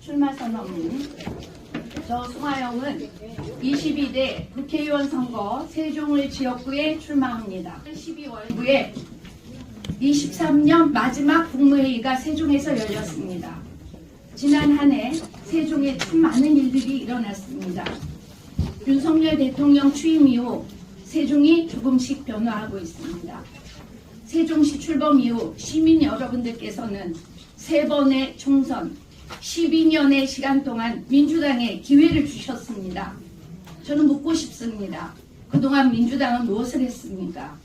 출마 선언문. 저 송하영은 22대 국회의원 선거 세종을 지역구에 출마합니다. 12월부에 23년 마지막 국무회의가 세종에서 열렸습니다. 지난 한 해 세종에 참 많은 일들이 일어났습니다. 윤석열 대통령 취임 이후 세종이 조금씩 변화하고 있습니다. 세종시 출범 이후 시민 여러분들께서는 3번의 총선, 12년의 시간 동안 민주당에 기회를 주셨습니다. 저는 묻고 싶습니다. 그동안 민주당은 무엇을 했습니까?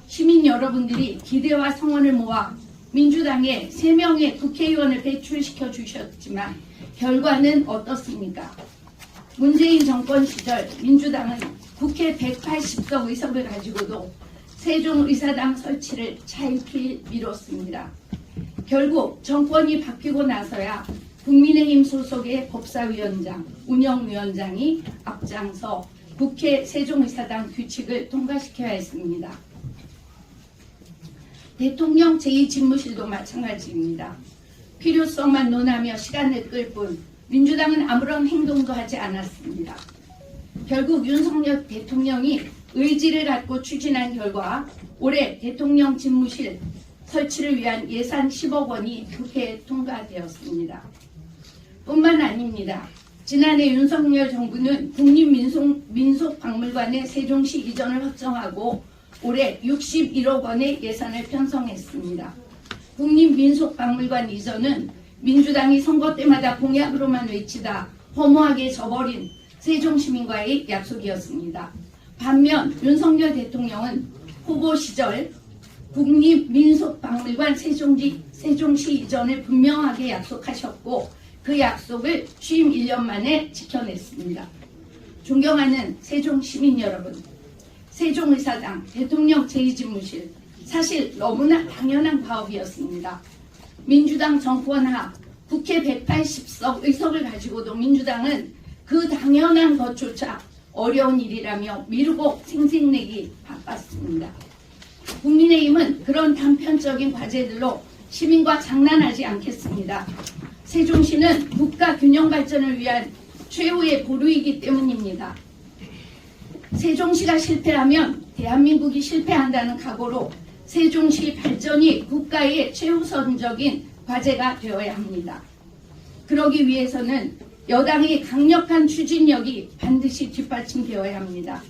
시민 여러분들이 기대와 성원을 모아 민주당에 3명의 국회의원을 배출시켜 주셨지만 결과는 어떻습니까? 문재인 정권 시절 민주당은 국회 180석 의석을 가지고도 세종의사당 설치를 차일피일 미뤘습니다. 결국 정권이 바뀌고 나서야 국민의힘 소속의 법사위원장, 운영위원장이 앞장서 국회 세종의사당 규칙을 통과시켜야 했습니다. 대통령 제2집무실도 마찬가지입니다. 필요성만 논하며 시간을 끌 뿐 민주당은 아무런 행동도 하지 않았습니다. 결국 윤석열 대통령이 의지를 갖고 추진한 결과 올해 대통령 집무실 설치를 위한 예산 10억 원이 국회에 통과되었습니다. 뿐만 아닙니다. 지난해 윤석열 정부는 국립민속박물관의 세종시 이전을 확정하고 올해 61억 원의 예산을 편성했습니다. 국립민속박물관 이전은 민주당이 선거 때마다 공약으로만 외치다 허무하게 저버린 세종시민과의 약속이었습니다. 반면 윤석열 대통령은 후보 시절 국립민속박물관 세종시 이전을 분명하게 약속하셨고 그 약속을 취임 1년 만에 지켜냈습니다. 존경하는 세종시민 여러분, 세종의사당, 대통령 제2집무실 사실 너무나 당연한 파업이었습니다. 민주당 정권 하 국회 180석 의석을 가지고도 민주당은 그 당연한 것조차 어려운 일이라며 미루고 생색내기 바빴습니다. 국민의힘은 그런 단편적인 과제들로 시민과 장난하지 않겠습니다. 세종시는 국가 균형 발전을 위한 최후의 보루이기 때문입니다. 세종시가 실패하면 대한민국이 실패한다는 각오로 세종시 발전이 국가의 최우선적인 과제가 되어야 합니다. 그러기 위해서는 여당의 강력한 추진력이 반드시 뒷받침되어야 합니다.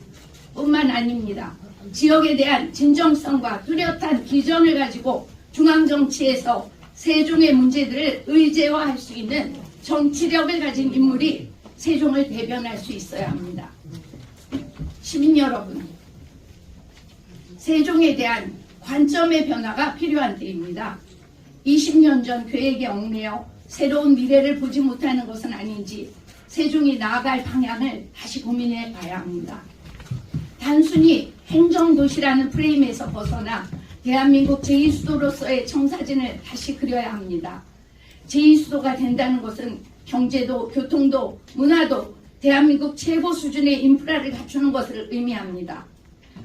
뿐만 아닙니다. 지역에 대한 진정성과 뚜렷한 비전을 가지고 중앙정치에서 세종의 문제들을 의제화할 수 있는 정치력을 가진 인물이 세종을 대변할 수 있어야 합니다. 시민 여러분, 세종에 대한 관점의 변화가 필요한 때입니다. 20년 전 계획에 얽매여 새로운 미래를 보지 못하는 것은 아닌지 세종이 나아갈 방향을 다시 고민해 봐야 합니다. 단순히 행정도시라는 프레임에서 벗어나 대한민국 제2수도로서의 청사진을 다시 그려야 합니다. 제2수도가 된다는 것은 경제도, 교통도, 문화도 대한민국 최고 수준의 인프라를 갖추는 것을 의미합니다.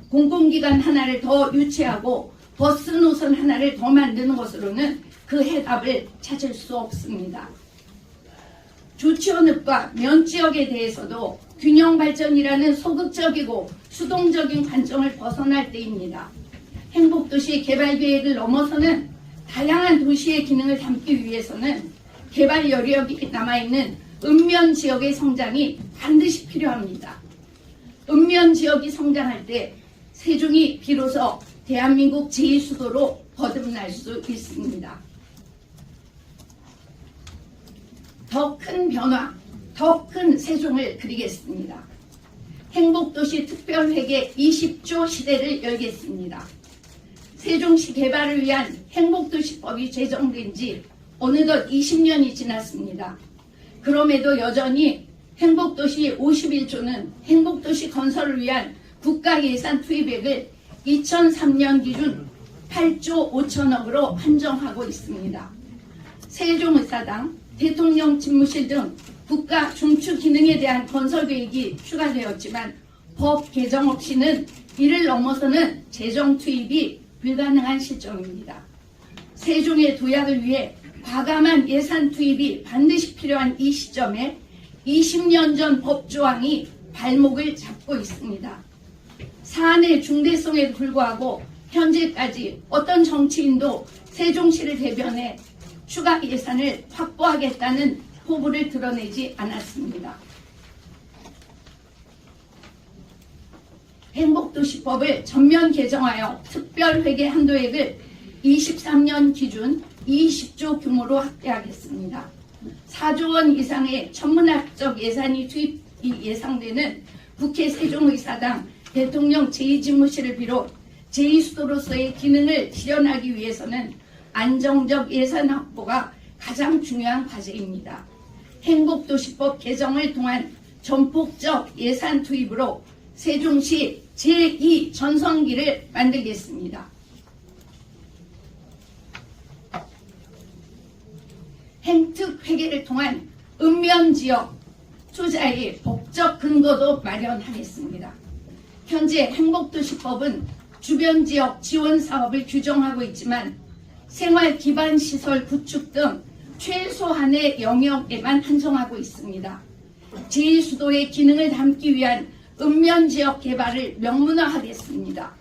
공공기관 하나를 더 유치하고 버스 노선 하나를 더 만드는 것으로는 그 해답을 찾을 수 없습니다. 조치원읍과 면지역에 대해서도 균형 발전이라는 소극적이고 수동적인 관점을 벗어날 때입니다. 행복도시 개발계획을 넘어서는 다양한 도시의 기능을 담기 위해서는 개발 여력이 남아있는 읍면지역의 성장이 반드시 필요합니다. 읍면지역이 성장할 때 세종이 비로소 대한민국 제2수도로 거듭날 수 있습니다. 더 큰 변화, 더 큰 세종을 그리겠습니다. 행복도시 특별회계 20조 시대를 열겠습니다. 세종시 개발을 위한 행복도시법이 제정된 지 어느덧 20년이 지났습니다. 그럼에도 여전히 행복도시 51조는 행복도시 건설을 위한 국가예산 투입액을 2003년 기준 8조 5천억으로 한정하고 있습니다. 세종의사당, 대통령 집무실 등 국가 중추 기능에 대한 건설 계획이 추가되었지만 법 개정 없이는 이를 넘어서는 재정 투입이 불가능한 실정입니다. 세종의 도약을 위해 과감한 예산 투입이 반드시 필요한 이 시점에 20년 전 법조항이 발목을 잡고 있습니다. 사안의 중대성에 불구하고 현재까지 어떤 정치인도 세종시를 대변해 추가 예산을 확보하겠다는 포부를 드러내지 않았습니다. 행복도시법을 전면 개정하여 특별회계 한도액을 23년 기준 20조 규모로 확대하겠습니다. 4조 원 이상의 천문학적 예산이 투입이 예상되는 국회 세종의사당 대통령 제2집무실을 비롯 제2수도로서의 기능을 실현하기 위해서는 안정적 예산 확보가 가장 중요한 과제입니다. 행복도시법 개정을 통한 전폭적 예산 투입으로 세종시 제2 전성기를 만들겠습니다. 행특회계를 통한 읍면지역 투자의 법적 근거도 마련하겠습니다. 현재 행복도시법은 주변지역 지원사업을 규정하고 있지만 생활기반시설 구축 등 최소한의 영역에만 한정하고 있습니다. 제2수도의 기능을 담기 위한 읍면지역 개발을 명문화하겠습니다.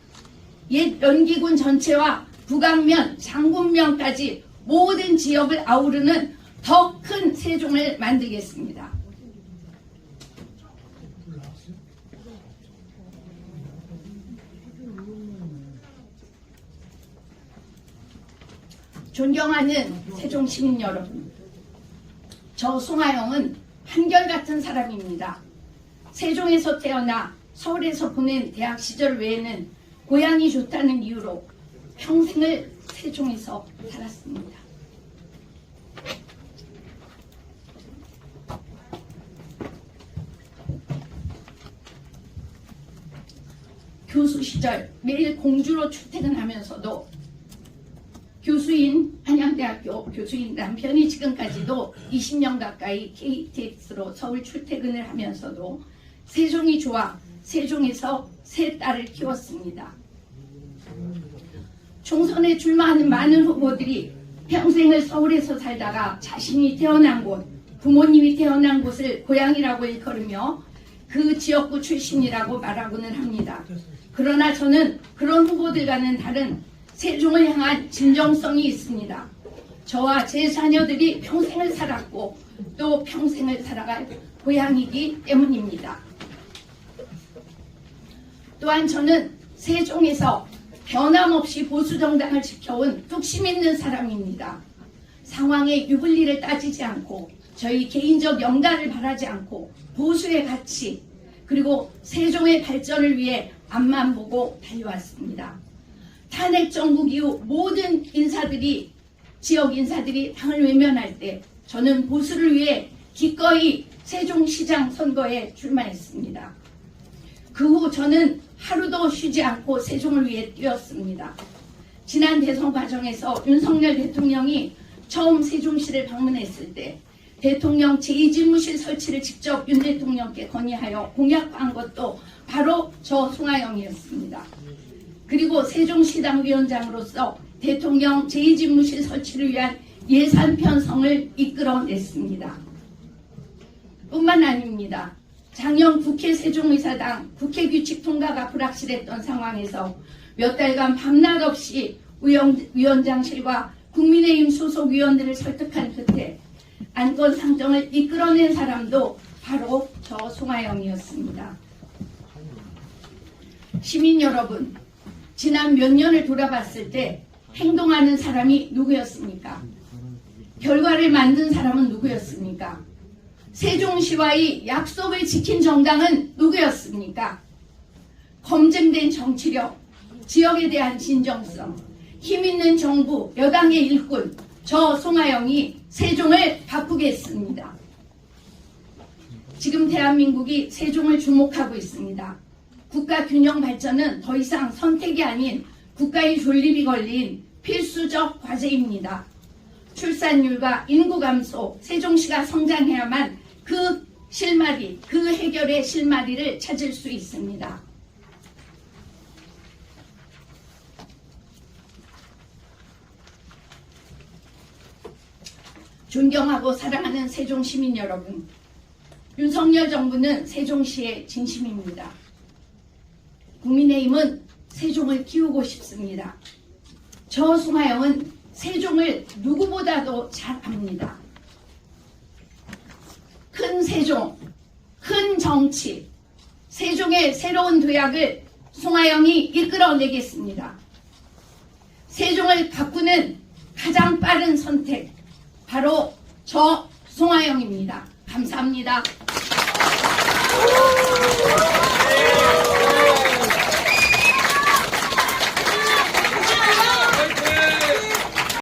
옛 연기군 전체와 북악면, 장군면까지 모든 지역을 아우르는 더 큰 세종을 만들겠습니다. 존경하는 세종시민 여러분, 저 송하영은 한결같은 사람입니다. 세종에서 태어나 서울에서 보낸 대학 시절 외에는 고향이 좋다는 이유로 평생을 세종에서 살았습니다. 교수 시절 매일 공주로 출퇴근하면서도 교수인 한양대학교 교수인 남편이 지금까지도 20년 가까이 KTX로 서울 출퇴근을 하면서도 세종이 좋아 세종에서 세 딸을 키웠습니다. 총선에 출마하는 많은 후보들이 평생을 서울에서 살다가 자신이 태어난 곳, 부모님이 태어난 곳을 고향이라고 일컬으며 그 지역구 출신이라고 말하고는 합니다. 그러나 저는 그런 후보들과는 다른 세종을 향한 진정성이 있습니다. 저와 제 자녀들이 평생을 살았고 또 평생을 살아갈 고향이기 때문입니다. 또한 저는 세종에서 변함없이 보수정당을 지켜온 뚝심 있는 사람입니다. 상황의 유불리를 따지지 않고 저희 개인적 영달을 바라지 않고 보수의 가치 그리고 세종의 발전을 위해 앞만 보고 달려왔습니다. 탄핵 정국 이후 모든 인사들이 지역 인사들이 당을 외면할 때 저는 보수를 위해 기꺼이 세종시장 선거에 출마했습니다. 그 후 저는 하루도 쉬지 않고 세종을 위해 뛰었습니다. 지난 대선 과정에서 윤석열 대통령이 처음 세종시를 방문했을 때 대통령 제2집무실 설치를 직접 윤 대통령께 건의하여 공약한 것도 바로 저 송하영이었습니다. 그리고 세종시당 위원장으로서 대통령 제2집무실 설치를 위한 예산 편성을 이끌어냈습니다. 뿐만 아닙니다. 작년 국회 세종의사당 국회규칙 통과가 불확실했던 상황에서 몇 달간 밤낮 없이 위원장실과 국민의힘 소속 위원들을 설득한 끝에 안건 상정을 이끌어낸 사람도 바로 저 송하영이었습니다. 시민 여러분, 지난 몇 년을 돌아봤을 때 행동하는 사람이 누구였습니까? 결과를 만든 사람은 누구였습니까? 세종시와의 약속을 지킨 정당은 누구였습니까? 검증된 정치력, 지역에 대한 진정성, 힘있는 정부, 여당의 일꾼, 저 송하영이 세종을 바꾸겠습니다. 지금 대한민국이 세종을 주목하고 있습니다. 국가 균형 발전은 더 이상 선택이 아닌 국가의 존립이 걸린 필수적 과제입니다. 출산율과 인구 감소, 세종시가 성장해야만 그 실마리, 그 해결의 실마리를 찾을 수 있습니다. 존경하고 사랑하는 세종 시민 여러분, 윤석열 정부는 세종시의 진심입니다. 국민의힘은 세종을 키우고 싶습니다. 저 송하영은 세종을 누구보다도 잘 압니다. 큰 세종, 큰 정치, 세종의 새로운 도약을 송하영이 이끌어내겠습니다. 세종을 바꾸는 가장 빠른 선택, 바로 저 송하영입니다. 감사합니다.